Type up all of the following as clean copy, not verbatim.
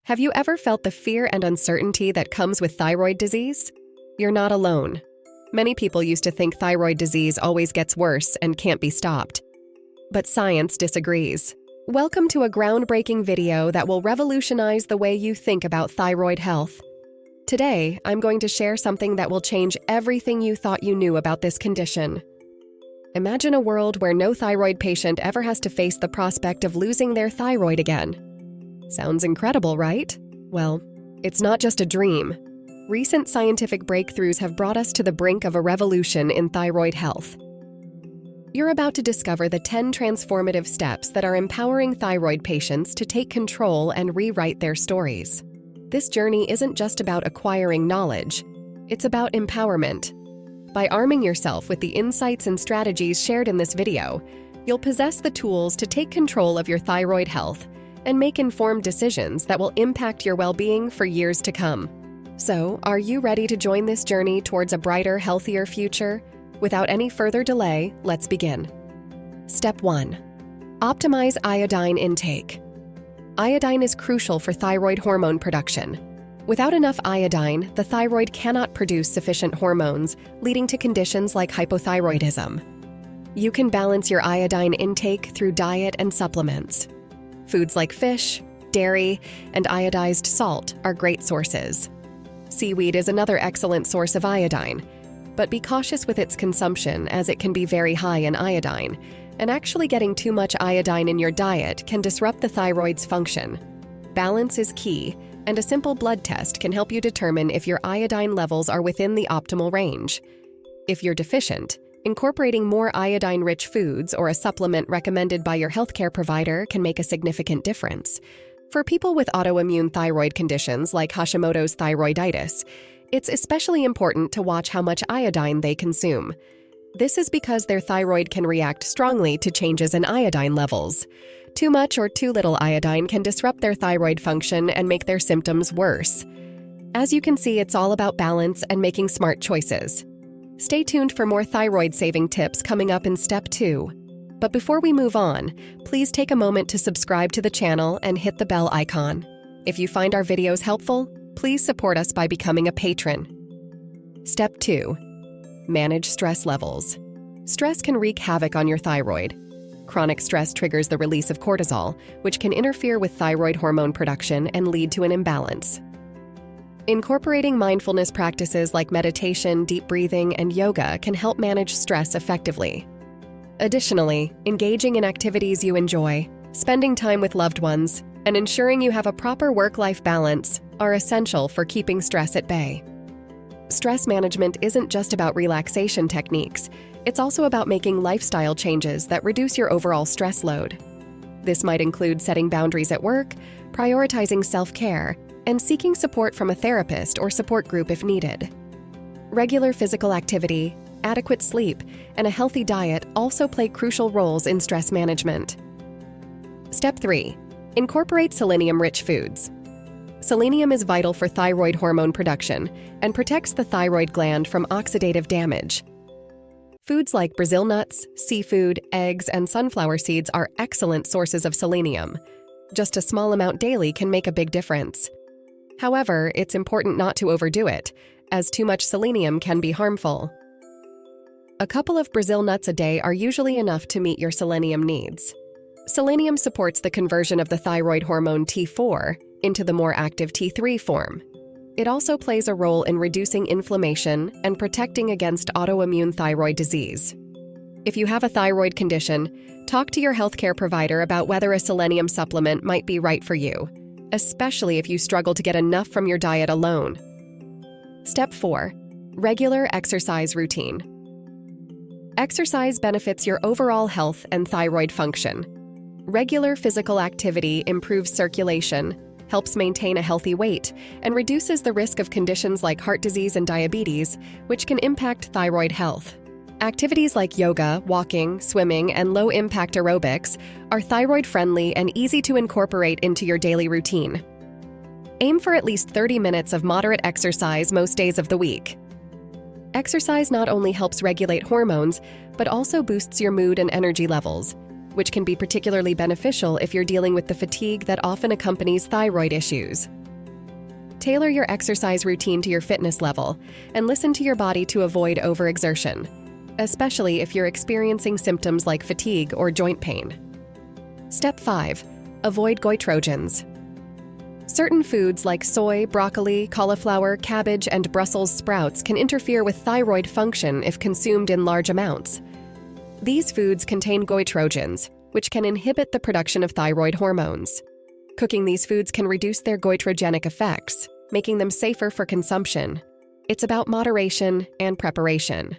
Have you ever felt the fear and uncertainty that comes with thyroid disease? You're not alone. Many people used to think thyroid disease always gets worse and can't be stopped. But science disagrees. Welcome to a groundbreaking video that will revolutionize the way you think about thyroid health. Today, I'm going to share something that will change everything you thought you knew about this condition. Imagine a world where no thyroid patient ever has to face the prospect of losing their thyroid again. Sounds incredible, right? Well, it's not just a dream. Recent scientific breakthroughs have brought us to the brink of a revolution in thyroid health. You're about to discover the 10 transformative steps that are empowering thyroid patients to take control and rewrite their stories. This journey isn't just about acquiring knowledge, it's about empowerment. By arming yourself with the insights and strategies shared in this video, you'll possess the tools to take control of your thyroid health and make informed decisions that will impact your well-being for years to come. So, are you ready to join this journey towards a brighter, healthier future? Without any further delay, let's begin. Step 1. Optimize iodine intake. Iodine is crucial for thyroid hormone production. Without enough iodine, the thyroid cannot produce sufficient hormones, leading to conditions like hypothyroidism. You can balance your iodine intake through diet and supplements. Foods like fish, dairy, and iodized salt are great sources. Seaweed is another excellent source of iodine, but be cautious with its consumption as it can be very high in iodine, and actually getting too much iodine in your diet can disrupt the thyroid's function. Balance is key, and a simple blood test can help you determine if your iodine levels are within the optimal range. If you're deficient, incorporating more iodine-rich foods or a supplement recommended by your healthcare provider can make a significant difference. For people with autoimmune thyroid conditions like Hashimoto's thyroiditis, it's especially important to watch how much iodine they consume. This is because their thyroid can react strongly to changes in iodine levels. Too much or too little iodine can disrupt their thyroid function and make their symptoms worse. As you can see, it's all about balance and making smart choices. Stay tuned for more thyroid-saving tips coming up in Step 2. But before we move on, please take a moment to subscribe to the channel and hit the bell icon. If you find our videos helpful, please support us by becoming a patron. Step 2. Manage stress levels. Stress can wreak havoc on your thyroid. Chronic stress triggers the release of cortisol, which can interfere with thyroid hormone production and lead to an imbalance. Incorporating mindfulness practices like meditation, deep breathing, and yoga can help manage stress effectively. Additionally, engaging in activities you enjoy, spending time with loved ones, and ensuring you have a proper work-life balance are essential for keeping stress at bay. Stress management isn't just about relaxation techniques, it's also about making lifestyle changes that reduce your overall stress load. This might include setting boundaries at work, prioritizing self-care, and seeking support from a therapist or support group if needed. Regular physical activity, adequate sleep, and a healthy diet also play crucial roles in stress management. Step 3. Incorporate selenium-rich foods. Selenium is vital for thyroid hormone production and protects the thyroid gland from oxidative damage. Foods like Brazil nuts, seafood, eggs, and sunflower seeds are excellent sources of selenium. Just a small amount daily can make a big difference. However, it's important not to overdo it, as too much selenium can be harmful. A couple of Brazil nuts a day are usually enough to meet your selenium needs. Selenium supports the conversion of the thyroid hormone T4 into the more active T3 form. It also plays a role in reducing inflammation and protecting against autoimmune thyroid disease. If you have a thyroid condition, talk to your healthcare provider about whether a selenium supplement might be right for you, especially if you struggle to get enough from your diet alone. Step 4. Regular exercise routine. Exercise benefits your overall health and thyroid function. Regular physical activity improves circulation, helps maintain a healthy weight, and reduces the risk of conditions like heart disease and diabetes, which can impact thyroid health. Activities like yoga, walking, swimming, and low-impact aerobics are thyroid-friendly and easy to incorporate into your daily routine. Aim for at least 30 minutes of moderate exercise most days of the week. Exercise not only helps regulate hormones, but also boosts your mood and energy levels, which can be particularly beneficial if you're dealing with the fatigue that often accompanies thyroid issues. Tailor your exercise routine to your fitness level and listen to your body to avoid overexertion, especially if you're experiencing symptoms like fatigue or joint pain. Step 5. Avoid goitrogens. Certain foods like soy, broccoli, cauliflower, cabbage, and Brussels sprouts can interfere with thyroid function if consumed in large amounts. These foods contain goitrogens, which can inhibit the production of thyroid hormones. Cooking these foods can reduce their goitrogenic effects, making them safer for consumption. It's about moderation and preparation.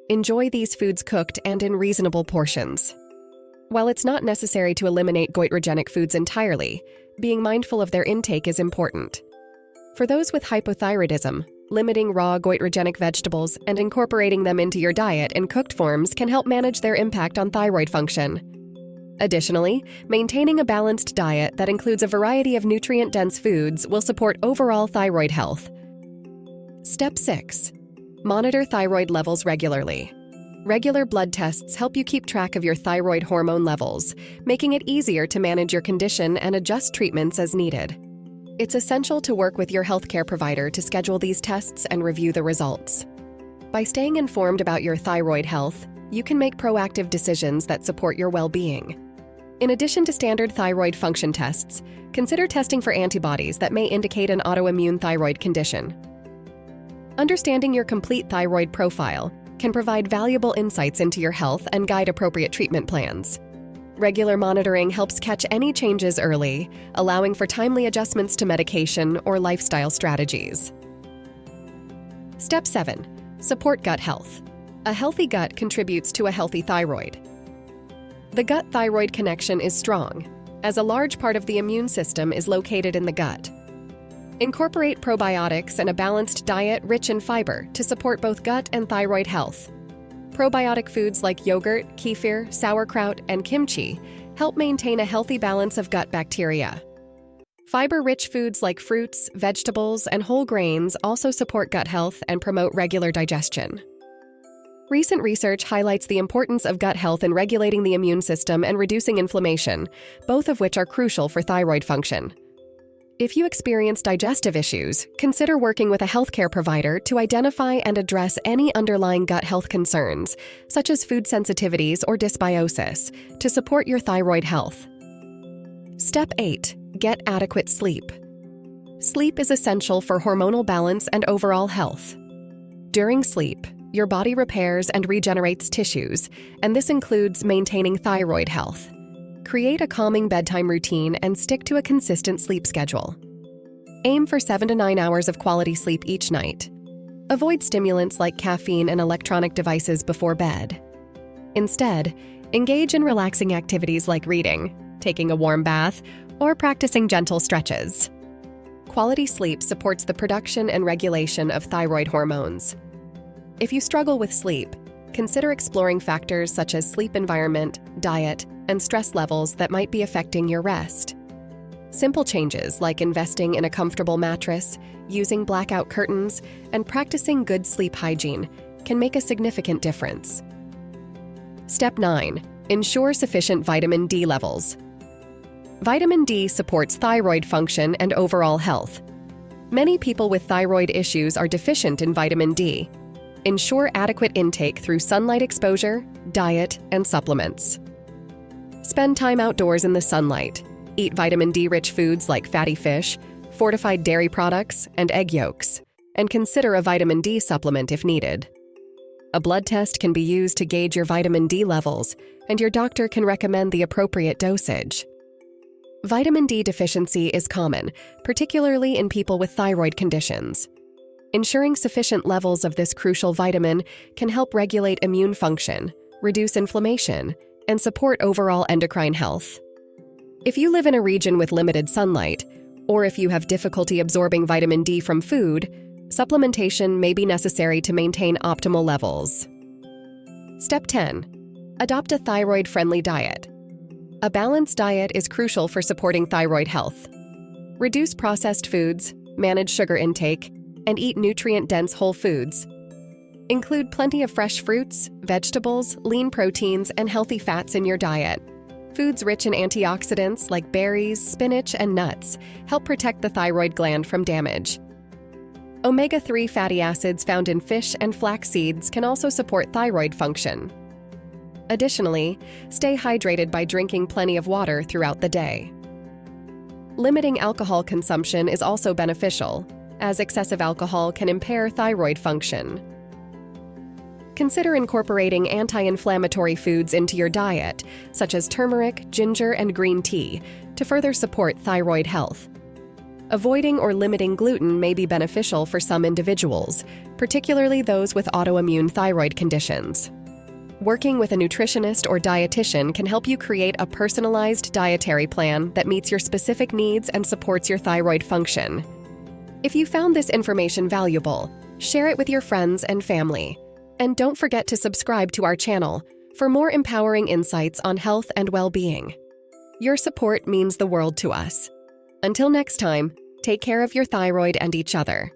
Enjoy these foods cooked and in reasonable portions. While it's not necessary to eliminate goitrogenic foods entirely, being mindful of their intake is important. For those with hypothyroidism, limiting raw goitrogenic vegetables and incorporating them into your diet in cooked forms can help manage their impact on thyroid function. Additionally, maintaining a balanced diet that includes a variety of nutrient-dense foods will support overall thyroid health. Step 6. Monitor thyroid levels regularly. Regular blood tests help you keep track of your thyroid hormone levels, making it easier to manage your condition and adjust treatments as needed. It's essential to work with your healthcare provider to schedule these tests and review the results. By staying informed about your thyroid health, you can make proactive decisions that support your well-being. In addition to standard thyroid function tests, consider testing for antibodies that may indicate an autoimmune thyroid condition. Understanding your complete thyroid profile can provide valuable insights into your health and guide appropriate treatment plans. Regular monitoring helps catch any changes early, allowing for timely adjustments to medication or lifestyle strategies. Step 7. Support gut health. A healthy gut contributes to a healthy thyroid. The gut-thyroid connection is strong, as a large part of the immune system is located in the gut. Incorporate probiotics and a balanced diet rich in fiber to support both gut and thyroid health. Probiotic foods like yogurt, kefir, sauerkraut, and kimchi help maintain a healthy balance of gut bacteria. Fiber-rich foods like fruits, vegetables, and whole grains also support gut health and promote regular digestion. Recent research highlights the importance of gut health in regulating the immune system and reducing inflammation, both of which are crucial for thyroid function. If you experience digestive issues, consider working with a healthcare provider to identify and address any underlying gut health concerns, such as food sensitivities or dysbiosis, to support your thyroid health. Step 8. Get adequate sleep. Sleep is essential for hormonal balance and overall health. During sleep, your body repairs and regenerates tissues, and this includes maintaining thyroid health. Create a calming bedtime routine and stick to a consistent sleep schedule. Aim for 7 to 9 hours of quality sleep each night. Avoid stimulants like caffeine and electronic devices before bed. Instead, engage in relaxing activities like reading, taking a warm bath, or practicing gentle stretches. Quality sleep supports the production and regulation of thyroid hormones. If you struggle with sleep, consider exploring factors such as sleep environment, diet, and stress levels that might be affecting your rest. Simple changes like investing in a comfortable mattress, using blackout curtains, and practicing good sleep hygiene can make a significant difference. Step 9. Ensure sufficient vitamin D levels. Vitamin D supports thyroid function and overall health. Many people with thyroid issues are deficient in vitamin D. Ensure adequate intake through sunlight exposure, diet, and supplements. Spend time outdoors in the sunlight. Eat vitamin D-rich foods like fatty fish, fortified dairy products, and egg yolks, and consider a vitamin D supplement if needed. A blood test can be used to gauge your vitamin D levels, and your doctor can recommend the appropriate dosage. Vitamin D deficiency is common, particularly in people with thyroid conditions. Ensuring sufficient levels of this crucial vitamin can help regulate immune function, reduce inflammation, and support overall endocrine health. If you live in a region with limited sunlight, or if you have difficulty absorbing vitamin D from food, supplementation may be necessary to maintain optimal levels. Step 10. Adopt a thyroid-friendly diet. A balanced diet is crucial for supporting thyroid health. Reduce processed foods, manage sugar intake, and eat nutrient-dense whole foods. Include plenty of fresh fruits, vegetables, lean proteins, and healthy fats in your diet. Foods rich in antioxidants like berries, spinach, and nuts help protect the thyroid gland from damage. Omega-3 fatty acids found in fish and flax seeds can also support thyroid function. Additionally, stay hydrated by drinking plenty of water throughout the day. Limiting alcohol consumption is also beneficial, as excessive alcohol can impair thyroid function. Consider incorporating anti-inflammatory foods into your diet, such as turmeric, ginger, and green tea, to further support thyroid health. Avoiding or limiting gluten may be beneficial for some individuals, particularly those with autoimmune thyroid conditions. Working with a nutritionist or dietitian can help you create a personalized dietary plan that meets your specific needs and supports your thyroid function. If you found this information valuable, share it with your friends and family. And don't forget to subscribe to our channel for more empowering insights on health and well-being. Your support means the world to us. Until next time, take care of your thyroid and each other.